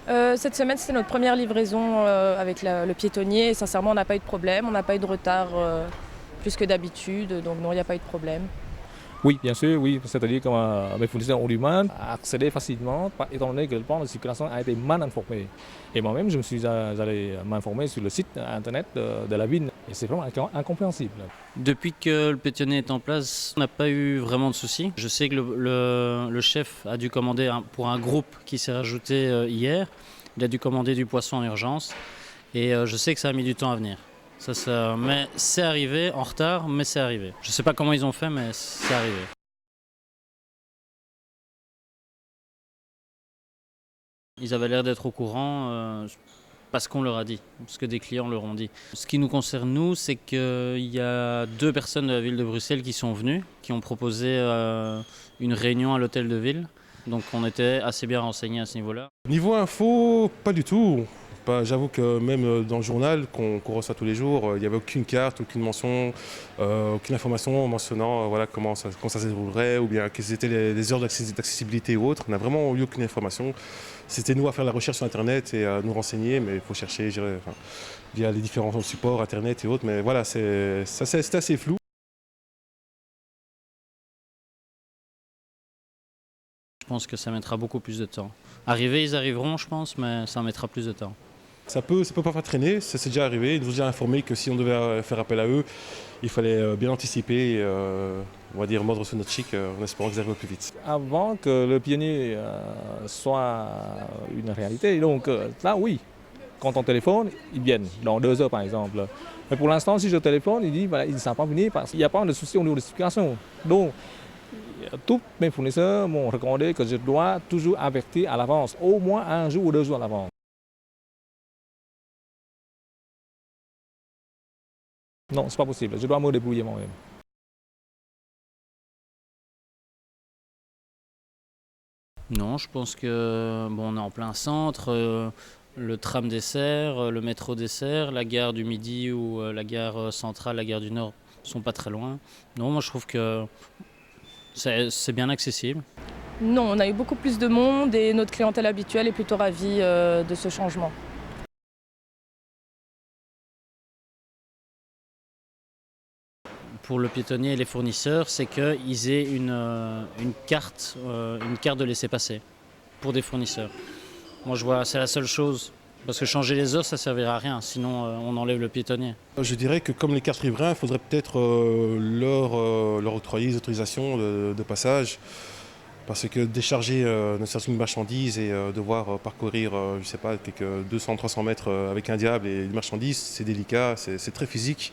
Cette semaine, c'était notre première livraison avec le piétonnier et sincèrement, on n'a pas eu de problème, on n'a pas eu de retard plus que d'habitude, donc non, il n'y a pas eu de problème. Oui, bien sûr, oui. C'est-à-dire que mes fournisseurs ont du mal à accéder facilement, étant donné que le plan de circulation a été mal informé. Et moi-même, je me suis allé m'informer sur le site internet de la ville. Et c'est vraiment incompréhensible. Depuis que le pétionnier est en place, on n'a pas eu vraiment de soucis. Je sais que le chef a dû commander pour un groupe qui s'est rajouté hier. Il a dû commander du poisson en urgence. Et je sais que ça a mis du temps à venir. Mais c'est arrivé, en retard, mais c'est arrivé. Je ne sais pas comment ils ont fait, mais c'est arrivé. Ils avaient l'air d'être au courant parce qu'on leur a dit, parce que des clients leur ont dit. Ce qui nous concerne, nous, c'est qu'il y a 2 personnes de la ville de Bruxelles qui sont venues, qui ont proposé une réunion à l'hôtel de ville. Donc on était assez bien renseignés à ce niveau-là. Niveau info, pas du tout. J'avoue que même dans le journal qu'on reçoit tous les jours, il n'y avait aucune carte, aucune mention, aucune information mentionnant voilà, comment ça se déroulerait ou bien quelles étaient les heures d'accessibilité ou autres. On n'a vraiment eu aucune information. C'était nous à faire la recherche sur Internet et à nous renseigner, mais il faut chercher via les différents supports Internet et autres. Mais voilà, c'est assez flou. Je pense que ça mettra beaucoup plus de temps. Arriver, ils arriveront, je pense, mais ça mettra plus de temps. Ça peut parfois traîner, ça s'est déjà arrivé. Ils nous ont déjà informé que si on devait faire appel à eux, il fallait bien anticiper et on va dire mordre sur notre chic en espérant que ça arrive plus vite. Avant que le pionnier soit une réalité, donc là, oui. Quand on téléphone, ils viennent, dans 2 heures par exemple. Mais pour l'instant, si je téléphone, il dit voilà, ils ne savent pas venir parce qu'il n'y a pas de souci au niveau de l'explication. Donc, tous mes fournisseurs m'ont recommandé que je dois toujours avertir à l'avance, au moins 1 jour ou 2 jours à l'avance. Non, c'est pas possible, je dois me débrouiller moi-même. Non, je pense que on est en plein centre. Le tram dessert, le métro dessert, la gare du Midi ou la gare centrale, la gare du Nord sont pas très loin. Non, moi je trouve que c'est bien accessible. Non, on a eu beaucoup plus de monde et notre clientèle habituelle est plutôt ravie de ce changement. Pour le piétonnier et les fournisseurs, c'est qu'ils aient une carte de laissez-passer pour des fournisseurs. Moi je vois, c'est la seule chose. Parce que changer les heures, ça ne servira à rien, sinon on enlève le piétonnier. Je dirais que comme les cartes riverains, il faudrait peut-être leur octroyer des autorisations de passage. Parce que décharger ne serait-ce qu'une marchandise et devoir parcourir, je ne sais pas, quelques 200-300 mètres avec un diable et une marchandise, c'est délicat, c'est très physique.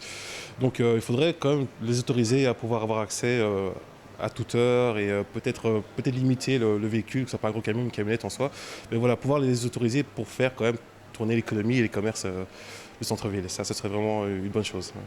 Donc il faudrait quand même les autoriser à pouvoir avoir accès à toute heure et peut-être limiter le véhicule, que ce soit pas un gros camion, une camionnette en soi. Mais voilà, pouvoir les autoriser pour faire quand même tourner l'économie et les commerces du centre-ville. Ça serait vraiment une bonne chose. Ouais.